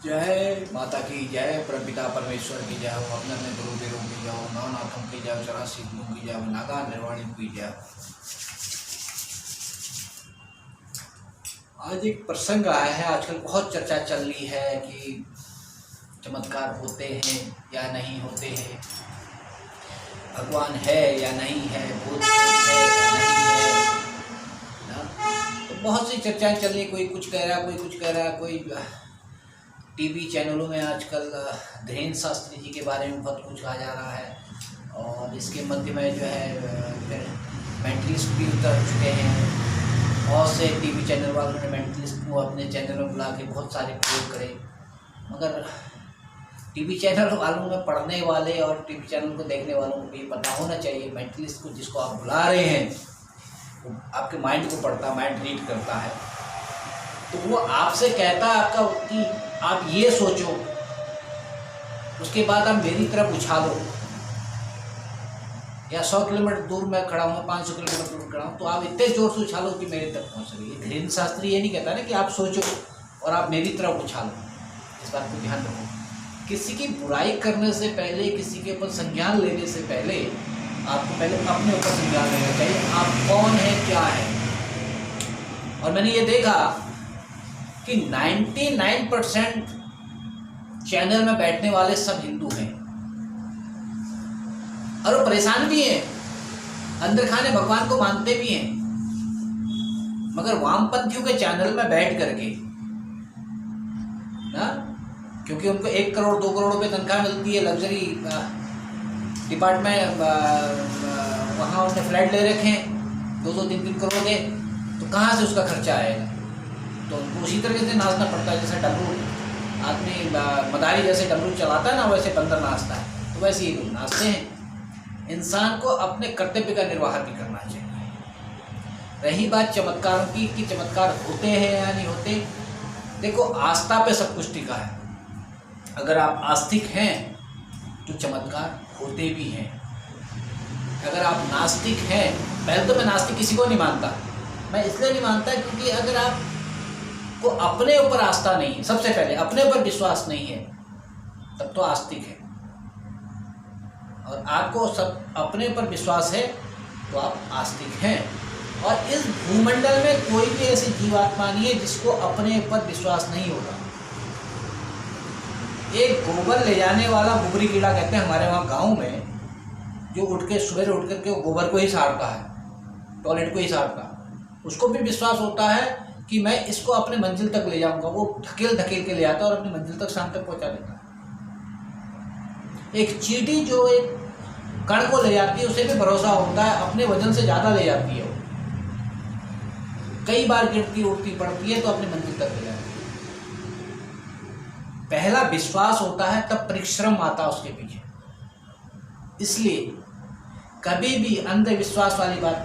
जय माता की जय, परमपिता परमेश्वर की जय हो, अपने अपने गुरुदेवों की जय हो, नवनाथों की जय हो, 84 गुरुओं की जय हो, नागा निर्वाणी की जय हो। आज एक प्रसंग आया है, आजकल बहुत चर्चा चल रही है कि चमत्कार होते हैं या नहीं होते हैं, भगवान है या नहीं है, भूत है या नहीं है ना। तो बहुत सी चर्चाएं चल रही, कोई कुछ कह रहा, कोई कुछ कह रहा, कोई टीवी चैनलों में आजकल धीरेन्द्र शास्त्री जी के बारे में बहुत कुछ कहा जा रहा है। और इसके मध्य में जो है मेंटलिस्ट भी उतर चुके हैं। बहुत से टीवी चैनल वालों ने मेंटलिस्ट को अपने चैनल में बुला के बहुत सारे प्रयोग करे, मगर टीवी चैनल वालों में पढ़ने वाले और टीवी चैनल को देखने वालों को भी पता होना चाहिए, मेंटलिस्ट को जिसको आप बुला रहे हैं वो आपके माइंड को पढ़ता, माइंड रीड करता है। तो वो आपसे कहता है आपका कि आप ये सोचो, उसके बाद आप मेरी तरफ उछालो। या 100 किलोमीटर दूर मैं खड़ा हूँ, 500 किलोमीटर दूर खड़ा हूँ, तो आप इतने जोर से उछालो कि मेरे तक पहुँच रही है। धीरेन्द्र शास्त्री ये नहीं कहता ना कि आप सोचो और आप मेरी तरफ उछालो। इस बात को ध्यान रखो, किसी की बुराई करने से पहले, किसी के ऊपर संज्ञान लेने से पहले आपको पहले अपने ऊपर संज्ञान लेना चाहिए, आप कौन है, क्या है। और मैंने ये देखा कि 99% चैनल में बैठने वाले सब हिंदू हैं और वो परेशान भी हैं, अंदर खाने भगवान को मानते भी हैं, मगर वामपंथियों के चैनल में बैठ करके ना, क्योंकि उनको 1 करोड़ 2 करोड़ रुपए तनख्वाह मिलती है, लग्जरी डिपार्टमेंट, वहाँ उन्होंने फ्लैट ले रखे हैं 2-2 3-3 करोड़ के, तो कहाँ से उसका खर्चा आएगा। तो उनको उसी तरीके से नाचना पड़ता है, जैसे डमरू आदमी मदारी जैसे डमरू चलाता है ना, वैसे बंदर नाचता है, तो वैसे ही लोग नाचते हैं। इंसान को अपने कर्तव्य का निर्वाह भी करना चाहिए। रही बात चमत्कारों की कि चमत्कार होते हैं या नहीं होते, देखो आस्था पे सब कुछ टिका है। अगर आप आस्तिक हैं तो चमत्कार होते भी हैं। अगर आप नास्तिक हैं, पहले तो मैं नास्तिक किसी को नहीं मानता, मैं इसलिए नहीं मानता क्योंकि अगर आप को अपने ऊपर आस्था नहीं है, सबसे पहले अपने ऊपर विश्वास नहीं है, तब तो आस्तिक है। और आपको सब अपने ऊपर विश्वास है तो आप आस्तिक हैं। और इस भूमंडल में कोई भी ऐसी जीवात्मा नहीं है जिसको अपने ऊपर विश्वास नहीं होगा। एक गोबर ले जाने वाला गोबरी कीड़ा कहते हैं हमारे वहाँ गांव में, जो उठ के सवेरे उठ करके वो गोबर को ही साड़ता है, टॉयलेट को ही साड़ता, उसको भी विश्वास होता है कि मैं इसको अपने मंजिल तक ले जाऊंगा। वो धकेल के ले आता है और अपनी मंजिल तक शाम तक पहुंचा देता है। एक चींटी जो एक कण को ले जाती है, उसे भी भरोसा होता है, अपने वजन से ज़्यादा ले जाती है, वो कई बार गिरती उड़ती पड़ती है तो अपनी मंजिल तक ले जाती है। पहला विश्वास होता है, तब परिश्रम आता है उसके पीछे। इसलिए कभी भी अंधविश्वास वाली बात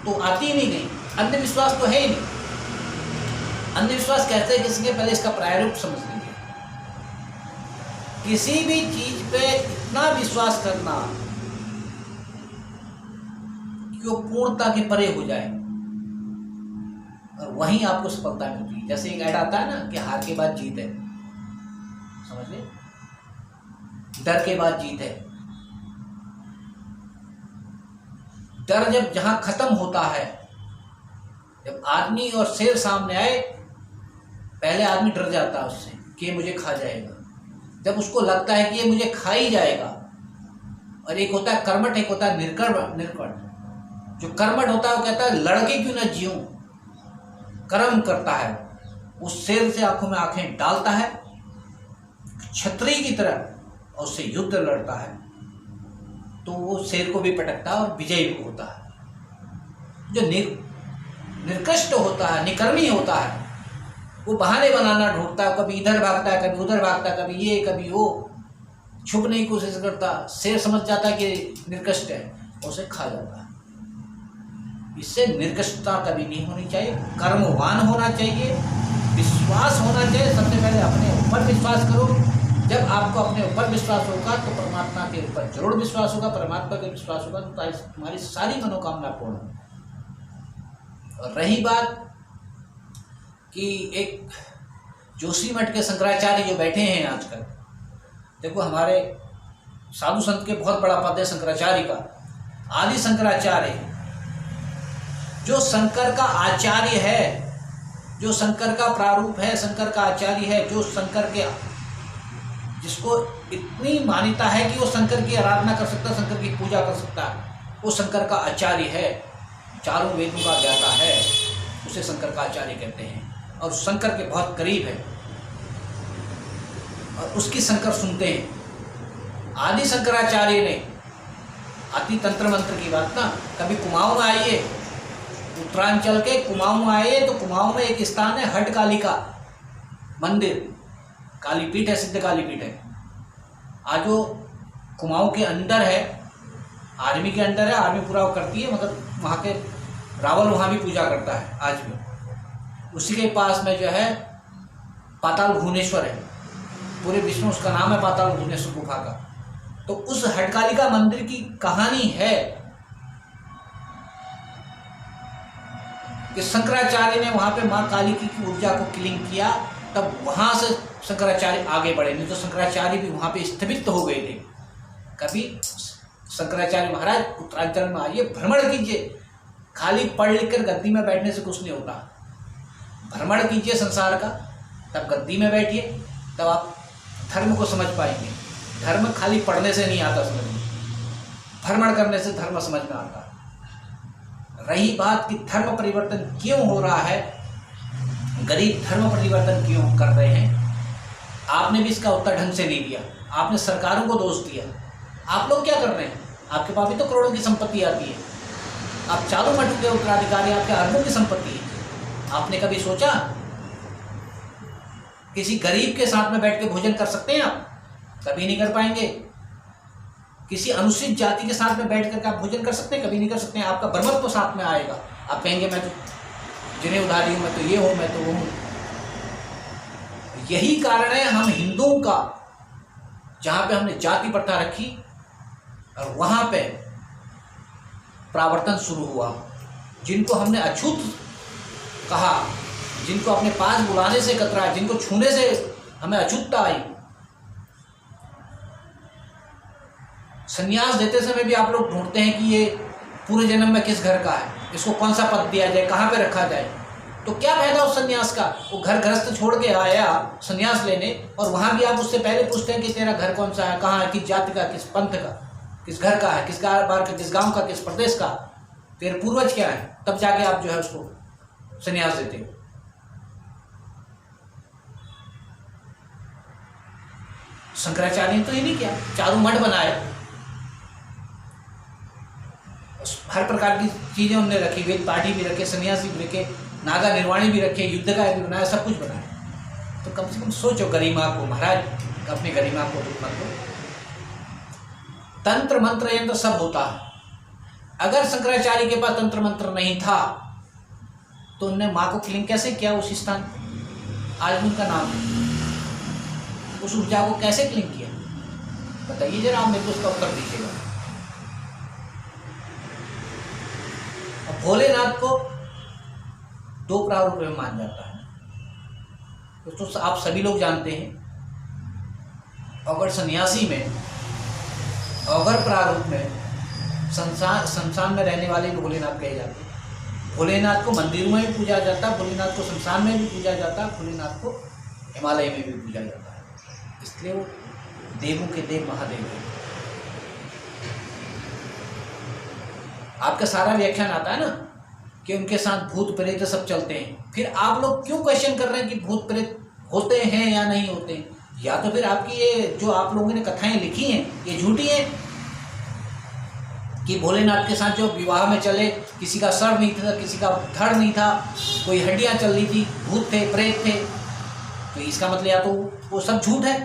तो आती ही नहीं कहीं, अंधविश्वास तो है ही नहीं। अंधविश्वास कहते हैं किसी के पहले इसका प्रारूप समझ लीजिए। किसी भी चीज पे इतना विश्वास करना कि वो पूर्णता के परे हो जाए और वहीं आपको सफलता मिलती है। जैसे एक ऐड आता है ना कि हार के बाद जीत है, समझ ले, डर के बाद जीत है। डर जब जहां खत्म होता है, जब आदमी और शेर सामने आए, पहले आदमी डर जाता है उससे कि ये मुझे खा जाएगा। जब उसको लगता है कि ये मुझे खा ही जाएगा, और एक होता है कर्मठ, एक होता है निर्कट। जो कर्मठ होता है वो कहता है लड़के क्यों ना जीऊं, कर्म करता है, उस शेर से आंखों में आंखें डालता है क्षत्रिय की तरह और उससे युद्ध लड़ता है, तो वो शेर को भी पटकता है और विजयी भी होता है। जो निर्कृष्ट होता है, निकर्मी होता है, वो बहाने बनाना ढूंढता है, कभी इधर भागता है, कभी उधर भागता है, कभी ये कभी वो, छुपने की कोशिश करता। शेर समझ जाता है कि निर्कृष्ट है, उसे खा जाता है। इससे निर्कृष्टता कभी नहीं होनी चाहिए, कर्मवान होना चाहिए, विश्वास होना चाहिए। सबसे पहले अपने ऊपर विश्वास करो। जब आपको अपने ऊपर विश्वास होगा तो परमात्मा के ऊपर जरूर विश्वास होगा, परमात्मा के विश्वास होगा तो तुम्हारी सारी मनोकामना पूर्ण होगी। और रही बात कि एक जोशीमठ के शंकराचार्य जो बैठे हैं आजकल, देखो हमारे साधु संत के बहुत बड़ा पद है शंकराचार्य का। आदि शंकराचार्य जो शंकर का आचार्य है, जो शंकर का प्रारूप है, शंकर का आचार्य है, जो शंकर के, जिसको इतनी मान्यता है कि वो शंकर की आराधना कर सकता है, शंकर की पूजा कर सकता है, वो शंकर का आचार्य है, चारों वेदों का ज्ञाता है, उसे शंकर का आचार्य कहते हैं और शंकर के बहुत करीब है और उसकी शंकर सुनते हैं। आदि शंकराचार्य ने अति तंत्र मंत्र की बात ना, कभी कुमाऊं में आइए, उत्तरांचल के कुमाऊं में आइए तो कुमाऊं में एक स्थान है हट काली का मंदिर, कालीपीठ है, सिद्ध कालीपीठ है। आज वो कुमाऊं के अंदर है, आर्मी के अंदर है, आर्मी पूरा करती है, मतलब वहाँ के रावल वहाँ भी पूजा करता है आज भी। उसी के पास में जो है पाताल भुवनेश्वर है, पूरे विश्व में उसका नाम है पाताल भुवनेश्वर गुफा का। तो उस हटकालिका मंदिर की कहानी है कि शंकराचार्य ने वहाँ पे माँ काली की ऊर्जा को क्लीन किया, तब वहाँ से शंकराचार्य आगे बढ़े, नहीं तो शंकराचार्य भी वहाँ पे स्थगित हो गए थे। कभी शंकराचार्य महाराज उत्तरांचल में आइए, भ्रमण कीजिए, खाली पढ़ लिख कर गद्दी में बैठने से कुछ नहीं होता। भ्रमण कीजिए संसार का, तब गद्दी में बैठिए, तब आप धर्म को समझ पाएंगे। धर्म खाली पढ़ने से नहीं आता समझ में, भ्रमण करने से धर्म समझ में आता। रही बात कि धर्म परिवर्तन क्यों हो रहा है, गरीब धर्म परिवर्तन क्यों कर रहे हैं, आपने भी इसका उत्तर ढंग से नहीं दिया। आपने सरकारों को दोष दिया। आप लोग क्या कर रहे हैं? आपके पास भी तो करोड़ों की संपत्ति आती है, आप चारों मठों के उत्तराधिकारी, आपके अरबों की संपत्ति है। आपने कभी सोचा किसी गरीब के साथ में बैठ के भोजन कर सकते हैं आप? कभी नहीं कर पाएंगे। किसी अनुसूचित जाति के साथ में बैठ करके आप भोजन कर सकते हैं? कभी नहीं कर सकते हैं। आपका ब्रह्मत्व तो साथ में आएगा, आप कहेंगे मैं तो जिन्हें उधारी हूँ, मैं तो ये हूँ, मैं तो वो हूँ। यही कारण है हम हिंदुओं का, जहाँ पे हमने जाति प्रथा रखी और वहाँ पे प्रावर्तन शुरू हुआ। जिनको हमने अछूत कहा, जिनको अपने पास बुलाने से कतराया, जिनको छूने से हमें अछूतता आई। संन्यास देते समय भी आप लोग ढूंढते हैं कि ये पूरे जन्म में किस घर का है, इसको कौन सा पद दिया जाए, कहाँ पे रखा जाए। तो क्या फायदा उस संन्यास का? वो घर गृहस्थ छोड़ के आया संन्यास लेने, और वहाँ भी आप उससे पहले पूछते हैं कि तेरा घर कौन सा है, कहाँ है, किस जाति का, किस पंथ का, किस घर का है, किस बार का, किस गांव का, किस प्रदेश का, तेरे पूर्वज क्या है, तब जाके आप जो है उसको संन्यास देते हो। शंकराचार्य ने तो ये नहीं किया, चारों मठ बनाए, हर प्रकार की चीजें उन्होंने रखी, वेद पाठी भी रखे, सन्यासी भी रखे, नागा निर्वाणी भी रखे, युद्ध का भी बनाया, सब कुछ बनाया। तो कम से कम सोचो गरिमा को, महाराज अपनी गरिमा को दुख मत दो। तंत्र मंत्र यंत्र सब होता है। अगर शंकराचार्य के पास तंत्र मंत्र नहीं था तो उन्होंने माँ को क्लीन कैसे किया? उस स्थान आज उनका नाम है, उस ऊर्जा को कैसे क्लीन किया? बताइए जरा, आप मेरे को उसका उत्तर दीजिएगा। भोलेनाथ को दो प्रारूप में मान जाता है, तो आप सभी लोग जानते हैं। अगर सन्यासी में, अगर प्रारूप में, शमशान में रहने वाले भी भोलेनाथ कहे जाते हैं। भोलेनाथ को मंदिरों में भी पूजा जाता है, भोलेनाथ को शमशान में भी पूजा जाता है, भोलेनाथ को हिमालय में भी पूजा जाता है। इसलिए वो देवों के देव महादेव है। आपका सारा व्याख्यान आता है ना कि उनके साथ भूत प्रेत सब चलते हैं। फिर आप लोग क्यों क्वेश्चन कर रहे हैं कि भूत प्रेत होते हैं या नहीं होते हैं? या तो फिर आपकी ये जो आप लोगों ने कथाएं लिखी हैं ये झूठी हैं कि भोलेनाथ के साथ जो विवाह में चले, किसी का सर नहीं था, किसी का धड़ नहीं था, कोई हड्डियां चल रही थी, भूत थे, प्रेत थे। तो इसका मतलब या तो वो सब झूठ है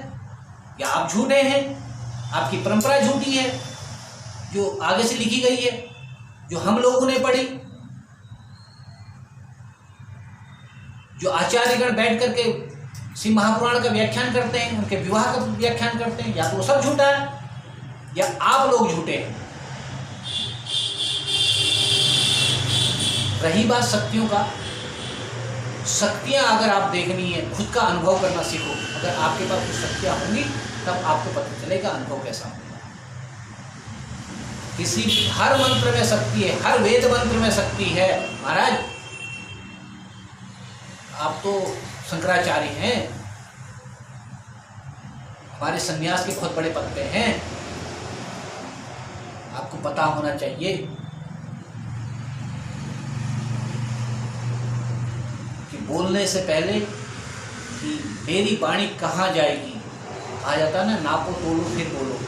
या आप झूठे हैं, आपकी परंपरा झूठी है जो आगे से लिखी गई है, जो हम लोगों ने पढ़ी, जो आचार्यगण बैठ करके शिव महापुराण का व्याख्यान करते हैं, उनके विवाह का व्याख्यान करते हैं। या तो वो सब झूठा है या आप लोग झूठे हैं। रही बात शक्तियों का, शक्तियाँ अगर आप देखनी है, खुद का अनुभव करना सीखो। अगर आपके पास कुछ शक्तियाँ होंगी तब आपको पता चलेगा अनुभव कैसा होगा। हर मंत्र में शक्ति है, हर वेद मंत्र में शक्ति है। महाराज आप तो शंकराचार्य हैं, हमारे सन्यास के बहुत बड़े पद पे हैं, आपको पता होना चाहिए कि बोलने से पहले कि मेरी वाणी कहाँ जाएगी। आ जाता है ना, नापो तोलो फिर बोलो।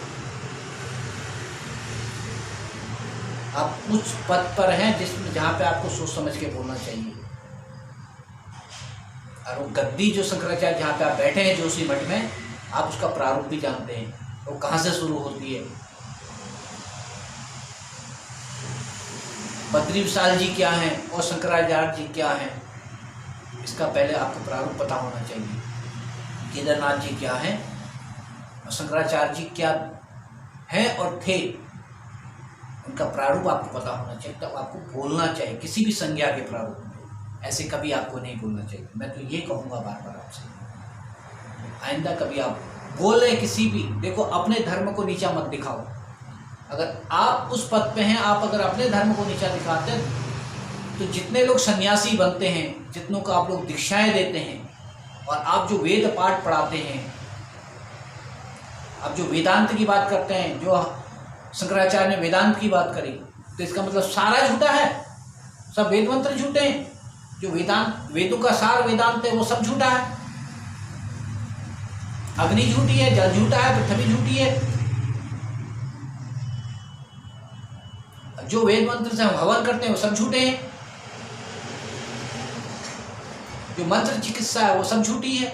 आप उच्च पद पर हैं जिसमें जहाँ पे आपको सोच समझ के बोलना चाहिए। और वो गद्दी जो शंकराचार्य जहाँ पे आप बैठे हैं जोशी मठ में, आप उसका प्रारूप भी जानते हैं, वो कहाँ से शुरू होती है। बद्री विशाल जी क्या हैं और शंकराचार्य जी क्या हैं, इसका पहले आपको प्रारूप पता होना चाहिए। केदारनाथ जी क्या हैं और शंकराचार्य जी क्या हैं और थे, उनका प्रारूप आपको पता होना चाहिए। तब आपको बोलना चाहिए किसी भी संज्ञा के प्रारूप में, ऐसे कभी आपको नहीं बोलना चाहिए। मैं तो ये कहूँगा बार बार आपसे, आइंदा कभी आप बोले किसी भी, देखो अपने धर्म को नीचा मत दिखाओ। अगर आप उस पद पे हैं, आप अगर अपने धर्म को नीचा दिखाते हैं तो जितने लोग सन्यासी बनते हैं, जितनों को आप लोग दीक्षाएं देते हैं और आप जो वेद पाठ पढ़ाते हैं, आप जो वेदांत की बात करते हैं, जो शंकराचार्य ने वेदांत की बात करी, तो इसका मतलब सारा झूठा है, सब वेद मंत्र झूठे हैं। जो वेदांत, वेदों का सार वेदांत है, वो सब झूठा है। अग्नि झूठी है, जल झूठा है, पृथ्वी झूठी है। जो वेद मंत्र से हम हवन करते हैं वो सब झूठे हैं। जो मंत्र चिकित्सा है वो सब झूठी है।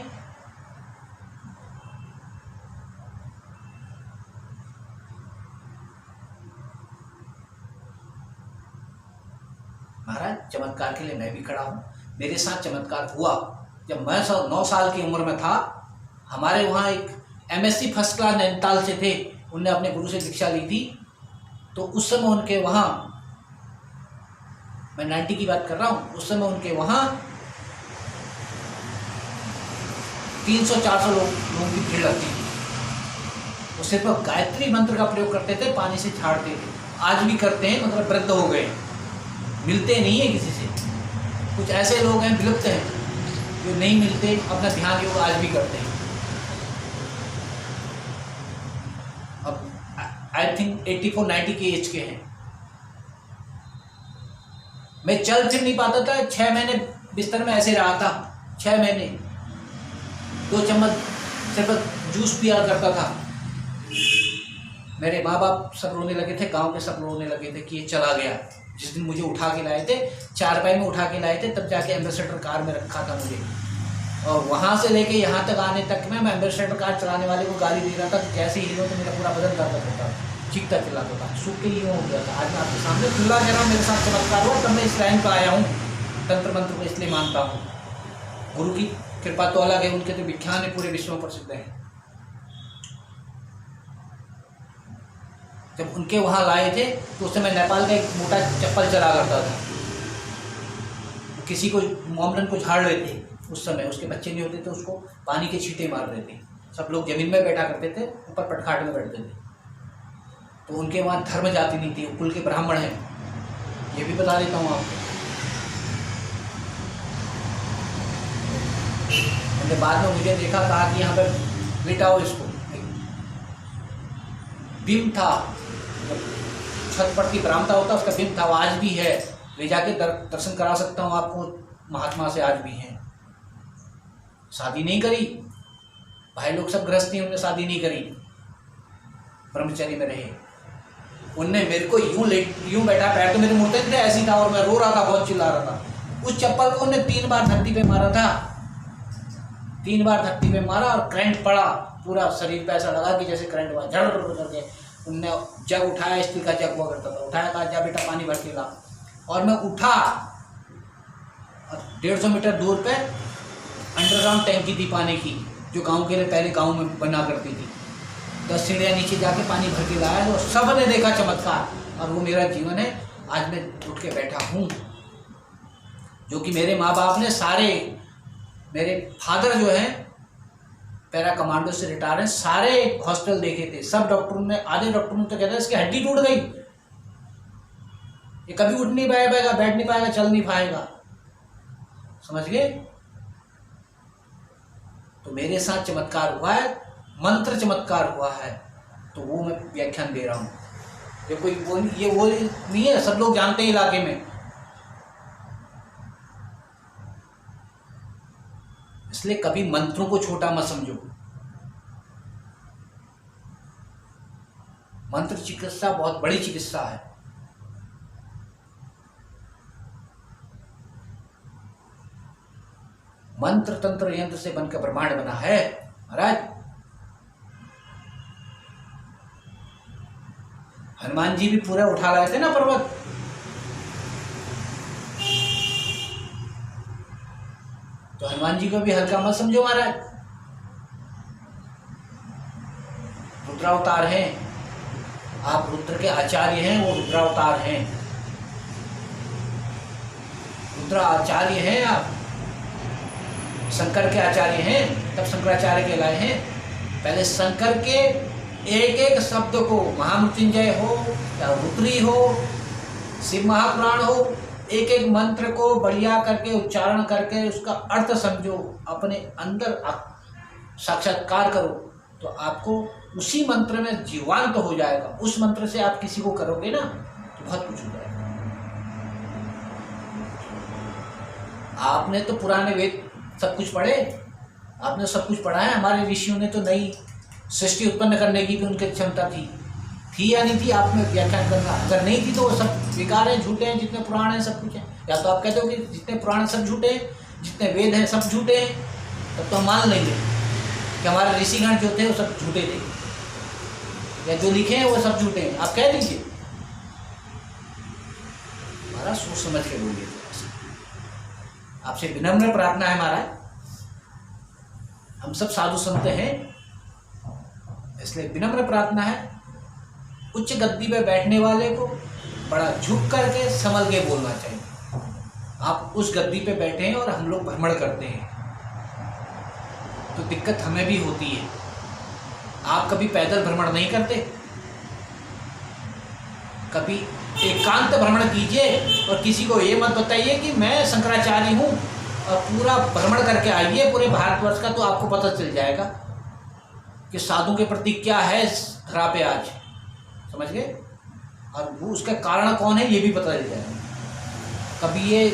महाराज चमत्कार के लिए मैं भी खड़ा हूँ। मेरे साथ चमत्कार हुआ जब मैं 9 साल की उम्र में था। हमारे वहाँ एक MSc फर्स्ट क्लास नैनीताल से थे, उनने अपने गुरु से दीक्षा ली थी। तो उस समय उनके वहाँ, मैं 90 की बात कर रहा हूँ, उस समय उनके वहाँ 300-400 लोगों की भीड़ लगती थी। वो सिर्फ गायत्री मंत्र का प्रयोग करते थे, पानी से छाड़ते थे। आज भी करते हैं, मतलब वृद्ध हो गए, मिलते नहीं है किसी से। कुछ ऐसे लोग हैं विलुप्त हैं जो नहीं मिलते, अपना ध्यान योग आज भी करते हैं। अब आई थिंक 84-90 की एज के हैं। मैं चल फिर नहीं पाता था, 6 महीने बिस्तर में ऐसे रहा था। 6 महीने 2 चम्मच सिर्फ जूस पिया करता था। मेरे माँ बाप सब रोने लगे थे, गांव के सब रोने लगे थे कि ये चला गया। जिस दिन मुझे उठा के लाए थे, 4 पाई में उठा के लाए थे, तब जाके एम्बेसडर कार में रखा था मुझे। और वहाँ से लेके यहाँ तक आने तक में मैं एम्बेसडर कार चलाने वाले को गाली दे रहा था कि कैसे हीरो, तो मेरा पूरा बदन दर्द होता था, चीखता चिल्लाता था, सूख के हीरो हो गया था। आज मैं आपके सामने खुला कह रहा हूँ, मेरे साथ चमत्कार हुआ, तब मैं इस लाइन पर आया हूँ। तंत्र मंत्र को इसलिए मानता हूँ, गुरु की कृपा तो अलग है, उनके तो विख्यान है, पूरे विश्व में प्रसिद्ध है। जब उनके वहाँ लाए थे तो उस समय नेपाल का एक मोटा चप्पल चला करता था, किसी को मोमडन को झाड़ रहे थे उस समय, उसके बच्चे नहीं होते थे, उसको पानी के छींटे मार रहे थे। सब लोग जमीन में बैठा करते थे, ऊपर पटखाट में बैठते थे। तो उनके वहाँ धर्म जाति नहीं थी, कुल के ब्राह्मण हैं, ये भी बता देता हूँ आपको। उन्होंने बाद में मुझे देखा, कहा कि यहाँ पर लिटाओ इसको। बिम्ब था, छत पर की बरामदा होता उसका बिम्ब था, वो आज भी है। ले जाके दर्शन करा सकता हूँ आपको, महात्मा से आज भी हैं। शादी नहीं करी, भाई लोग सब गृहस्थी, उन्होंने शादी नहीं करी, ब्रह्मचर्य में रहे। उनने मेरे को यूं बैठा, पैर तो मेरे मुड़ते थे, ऐसी था, और मैं रो रहा था, बहुत चिल्ला रहा था। उस चप्पल को उन्होंने 3 बार धरती पे मारा था, 3 बार धरती पे मारा, और करंट पड़ा पूरा शरीर पे, ऐसा लगा कि जैसे करंट हुआ, झड़ करके। उनने जग उठाया, स्टील का जग हुआ करता था, उठाया, कहा जा बेटा पानी भर के ला। और मैं उठा, 150 मीटर दूर पे अंडरग्राउंड टैंकी थी पानी की, जो गांव के लिए पहले गांव में बना करती थी। 10 सीढ़ियाँ नीचे जाके पानी भर के लाया, और सब ने देखा चमत्कार, और वो मेरा जीवन है। आज मैं उठ के बैठा हूँ। जो कि मेरे माँ बाप ने सारे, मेरे फादर जो हैं पैरा कमांडो से रिटायर हैं, सारे हॉस्पिटल देखे थे। सब डॉक्टरों ने, आधे डॉक्टरों ने तो कहते हैं इसकी हड्डी टूट गई, ये कभी उठ नहीं पाएगा, बैठ नहीं पाएगा, चल नहीं पाएगा। समझ गए? तो मेरे साथ चमत्कार हुआ है, मंत्र चमत्कार हुआ है, तो वो मैं व्याख्यान दे रहा हूँ। ये कोई वो नहीं है, सब लोग जानते हैं इलाके में। इसलिए कभी मंत्रों को छोटा मत समझो। मंत्र चिकित्सा बहुत बड़ी चिकित्सा है। मंत्र तंत्र यंत्र से बनकर ब्रह्मांड बना है महाराज। हनुमान जी भी पूरा उठा लाए थे ना पर्वत। तो हनुमान जी को भी हल्का मत समझो महाराज। रुद्रावतार हैं, आप रुद्र के आचार्य हैं, वो रुद्रावतार हैं। रुद्र आचार्य हैं आप, शंकर के आचार्य हैं, तब शंकराचार्य कहलाए हैं। पहले शंकर के एक एक शब्द को, महामृत्युंजय हो या रुद्री हो, शिव महापुराण हो, एक एक मंत्र को बढ़िया करके उच्चारण करके उसका अर्थ समझो, अपने अंदर साक्षात्कार करो, तो आपको उसी मंत्र में जीवांत हो जाएगा। उस मंत्र से आप किसी को करोगे ना तो बहुत कुछ हो जाएगा। आपने तो पुराने वेद सब कुछ पढ़े, आपने सब कुछ पढ़ा है। हमारे ऋषियों ने तो नई सृष्टि उत्पन्न करने की भी उनकी क्षमता थी या नहीं थी? आप में व्याख्यान करना, अगर नहीं थी तो वो सब बेकार हैं, झूठे हैं, जितने पुराण हैं सब कुछ है। या तो आप कहते हो कि जितने पुराण सब झूठे हैं, जितने वेद हैं सब झूठे हैं, तब तो हम मान लेंगे कि हमारे ऋषिगण जो थे वो सब झूठे थे, या जो लिखे हैं वो सब झूठे हैं। आप कह दीजिए, हमारा सोच समझ के बोलिए। आपसे विनम्र प्रार्थना है महाराज, हम सब साधु संत हैं, इसलिए विनम्र प्रार्थना है, उच्च गद्दी पे बैठने वाले को बड़ा झुक करके संभल के बोलना चाहिए। आप उस गद्दी पे बैठे हैं और हम लोग भ्रमण करते हैं, तो दिक्कत हमें भी होती है। आप कभी पैदल भ्रमण नहीं करते? कभी एकांत भ्रमण कीजिए और किसी को ये मत बताइए कि मैं शंकराचार्य हूँ, और पूरा भ्रमण करके आइए पूरे भारतवर्ष का, तो आपको पता चल जाएगा कि साधु के प्रति क्या है धरा पे आज। समझ गए? और वो उसका कारण कौन है ये भी पता चल जाएगा। कभी ये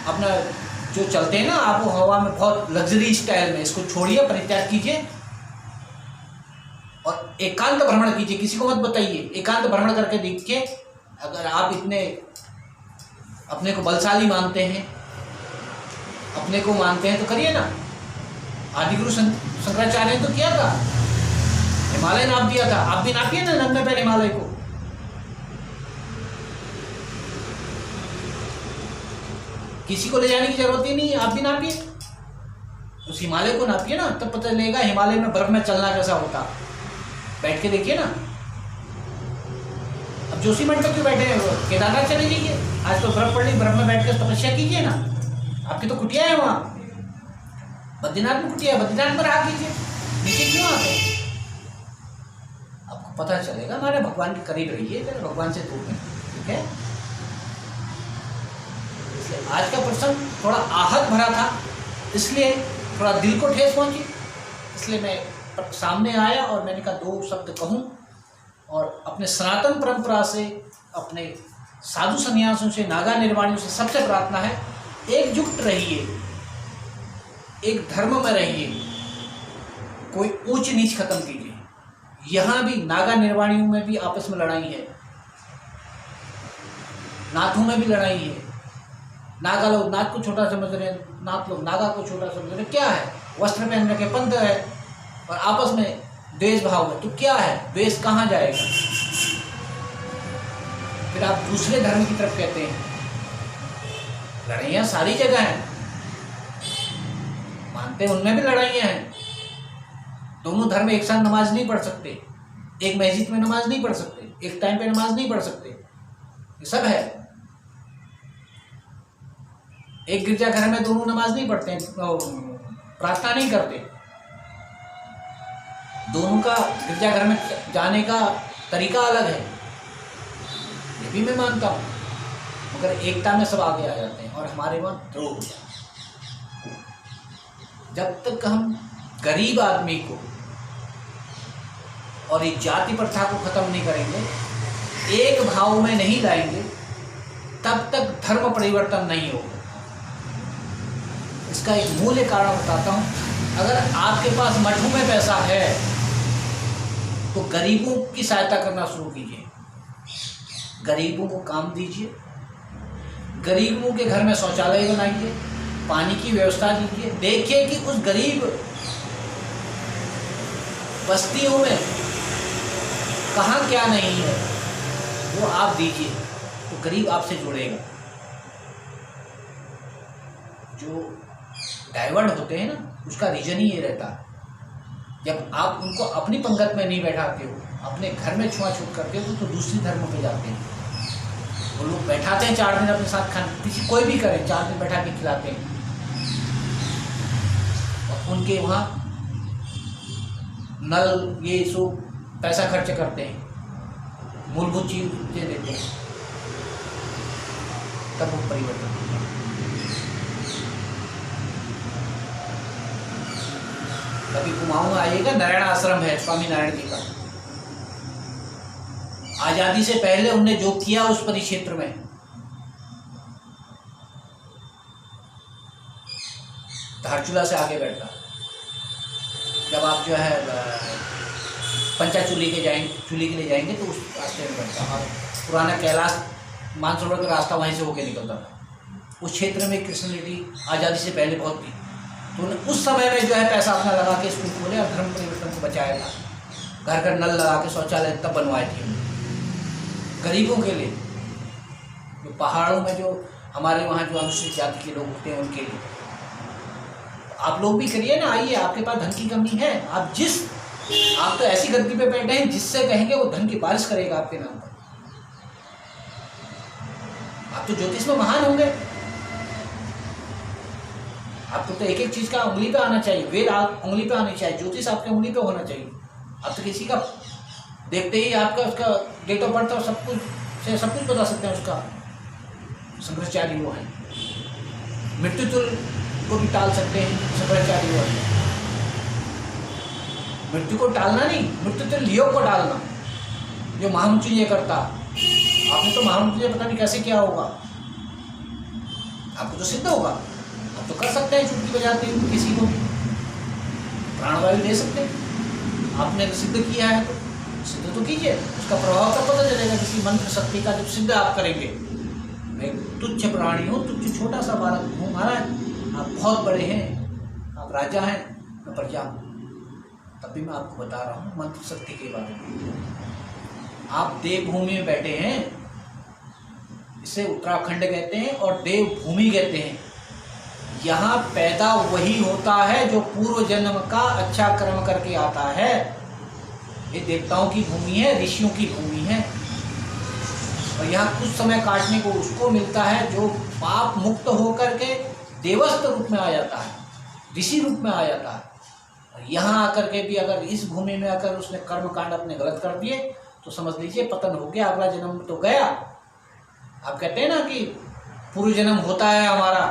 अपना जो चलते हैं ना आबो हवा में बहुत लग्जरी स्टाइल में, इसको छोड़िए, परित्याग कीजिए और एकांत भ्रमण कीजिए। किसी को मत बताइए, एकांत भ्रमण करके देखिए। अगर आप इतने अपने को बलशाली मानते हैं, अपने को मानते हैं, तो करिए ना। आदिगुरु शंकराचार्य ने तो किया था, हिमालय नाप दिया था। आप भी नापिए ना 90 पैर हिमालय को। किसी को ले जाने की जरूरत ही नहीं है, आप भी नापिए, उस हिमालय को नापिए ना, तब पता चलेगा हिमालय में बर्फ में चलना कैसा होता। बैठ के देखिए ना। अब जोशीमठ में क्यों बैठे हैं? केदारनाथ चले जाइए, आज तो बर्फ पड़ रही, बर्फ में बैठ कर तपस्या कीजिए ना। आपकी तो कुटिया है वहाँ, बद्रीनाथ में कुटिया है, बद्रीनाथ में रहा कीजिए, नीचे क्यों आते हैं? आपको पता चलेगा। हमारे भगवान के करीब रहिए, भगवान से दूर नहीं, ठीक है? इसलिए आज का प्रसंग थोड़ा आहत भरा था, इसलिए थोड़ा दिल को ठेस पहुंची, इसलिए मैं सामने आया और मैंने कहा 2 शब्द कहूं। और अपने सनातन परंपरा से, अपने साधु सन्यासियों से, नागा निर्वाणियों से सबसे प्रार्थना है, एकजुट रहिए, एक धर्म में रहिए, कोई ऊंच नीच खत्म कीजिए। यहाँ भी नागा निर्वाणियों में भी आपस में लड़ाई है, नाथों में भी लड़ाई है। नागा लोग नाथ को छोटा समझ रहे हैं, नाथ लोग नागा को छोटा समझ रहे हैं। क्या है? वस्त्र पहन रखे, पंथ है, और आपस में द्वेष भाव है, तो क्या है? द्वेष कहाँ जाएगा? फिर आप दूसरे धर्म की तरफ कहते हैं। लड़ाइयाँ सारी जगह हैं, मानते हैं उनमें भी लड़ाइयाँ हैं। दोनों धर्म एक साथ नमाज नहीं पढ़ सकते, एक मस्जिद में नमाज नहीं पढ़ सकते, एक टाइम पे नमाज नहीं पढ़ सकते, ये सब है। एक गिरजाघर में दोनों नमाज नहीं पढ़ते, प्रार्थना नहीं करते। दोनों का गिरजाघर में जाने का तरीका अलग है, ये भी मैं मानता हूँ, मगर एकता में सब आगे आ जाते हैं और हमारे वहाँ द्रोह हो जाता है। जब तक हम गरीब आदमी को और इस जाति प्रथा को खत्म नहीं करेंगे, एक भाव में नहीं लाएंगे, तब तक धर्म परिवर्तन नहीं होगा। इसका एक मूल कारण बताता हूँ। अगर आपके पास मठों में पैसा है तो गरीबों की सहायता करना शुरू कीजिए, गरीबों को काम दीजिए, गरीबों के घर में शौचालय बनाइए, पानी की व्यवस्था कीजिए। देखिए कि उस गरीब बस्तियों में कहाँ क्या नहीं है, वो आप दीजिए तो गरीब आपसे जुड़ेगा। जो डाइवर्ट होते हैं ना, उसका रीजन ही ये रहता है, जब आप उनको अपनी पंगत में नहीं बैठाते हो, अपने घर में छुआछूत करते हो तो दूसरी धर्म पे जाते हैं। वो लोग बैठाते हैं 4 दिन अपने साथ खाने, किसी कोई भी करे 4 दिन बैठा के खिलाते हैं, और उनके वहाँ नल ये सब पैसा खर्च करते हैं, मूलभूत चीजें देते हैं, तब वो परिवर्तन होता है। कभी कुमाऊं में आइएगा, नारायण आश्रम है स्वामी नारायण जी का। आजादी से पहले उनने जो किया उस परिक्षेत्र में, धारचूला से आगे बैठता, जब आप जो है पंचाचूली के लिए जाएंगे तो उस रास्ते में बैठता, और पुराना कैलाश मानसरोवर का रास्ता वहीं से होके निकलता था। उस क्षेत्र में क्रिश्चियनिटी आज़ादी से पहले बहुत थी, तो उन्हें उस समय में जो है पैसा अपना लगा के स्कूल खोले और धर्म परिवर्तन को बचाया था। घर घर नल लगा के शौचालय तब बनवाए थे गरीबों के लिए, जो पहाड़ों में जो हमारे वहाँ जो अनुसूचित जाति के लोग होते हैं उनके लिए। आप लोग भी करिए ना, आइए, आपके पास धन की कमी है, आप तो ऐसी गद्दी पे बैठे हैं जिससे कहेंगे वो धन की बारिश करेगा आपके नाम पर। आप तो ज्योतिष में महान होंगे, आपको तो एक एक चीज का उंगली पे आना चाहिए, वेद उंगली पे आनी चाहिए, ज्योतिष आपके उंगली पे होना चाहिए। आप तो किसी का देखते ही आपका उसका डेट ऑफ बर्थ और सब कुछ बता सकते हैं उसका। शंकराचार्य वो है, मृत्युतुल को भी टाल सकते हैं, शंकराचार्य वो है। मृत्यु को टालना नहीं, मृत्युतुल योग को टालना, जो महामृत्युंजय करता। आपने तो महामृत्युंजय पता नहीं कैसे किया होगा, आपको तो सिद्ध होगा, आप तो कर सकते हैं, चुटकी बजाते हैं किसी को प्राणवायु दे सकते हैं। आपने तो सिद्ध किया है तो सिद्ध तो कीजिए, उसका प्रभाव का पता चलेगा किसी मंत्र शक्ति का जब सिद्ध आप करेंगे। मैं तुच्छ प्राणी हूँ, तुच्छ छोटा सा बालक हूँ, महाराज आप बहुत बड़े हैं, आप राजा हैं, मैं प्रजा हूँ। तभी मैं आपको बता रहा हूँ मंत्र शक्ति के बारे में। आप देवभूमि में बैठे हैं, इसे उत्तराखंड कहते हैं और देवभूमि कहते हैं। यहाँ पैदा वही होता है जो पूर्व जन्म का अच्छा कर्म करके आता है। ये देवताओं की भूमि है, ऋषियों की भूमि है, और यहाँ कुछ समय काटने को उसको मिलता है जो पाप मुक्त होकर के देवस्थ रूप में आ जाता है, ऋषि रूप में आ जाता है। और यहाँ आकर के भी अगर इस भूमि में आकर उसने कर्म कांड अपने गलत कर दिए तो समझ लीजिए पतन हो गया, अगला जन्म तो गया। आप कहते हैं ना कि पूर्व जन्म होता है हमारा,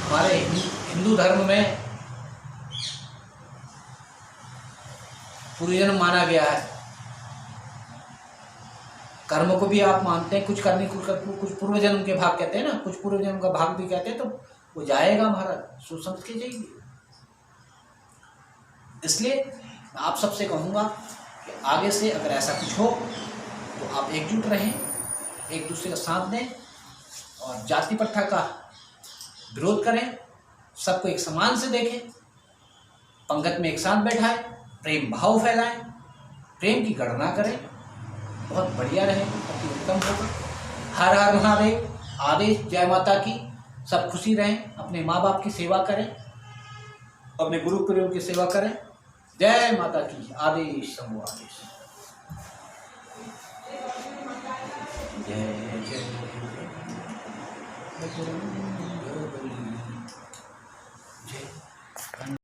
हमारे हिंदू धर्म में पूर्व जन्म माना गया है। कर्म को भी आप मानते हैं, कुछ करने कुछ पूर्व जन्म के भाग कहते हैं ना, कुछ पूर्व जन्म का भाग भी कहते हैं, तो वो जाएगा महाराज, सोच समझ के जाइए। इसलिए आप सबसे कहूँगा कि आगे से अगर ऐसा कुछ हो तो आप एकजुट रहें, एक दूसरे का साथ दें और जाति प्रथा का विरोध करें, सबको एक समान से देखें, पंगत में एक साथ बैठाएं, प्रेम भाव फैलाएं, प्रेम की गणना करें, बहुत बढ़िया रहे, अति उत्तम होगा। हर हर महादेव, आदेश, जय माता की, सब खुशी रहें, अपने माँ बाप की सेवा करें, अपने गुरु पुरों की सेवा करें। जय माता की, आदेश शंभु आदेश। जय जय बचे रहो।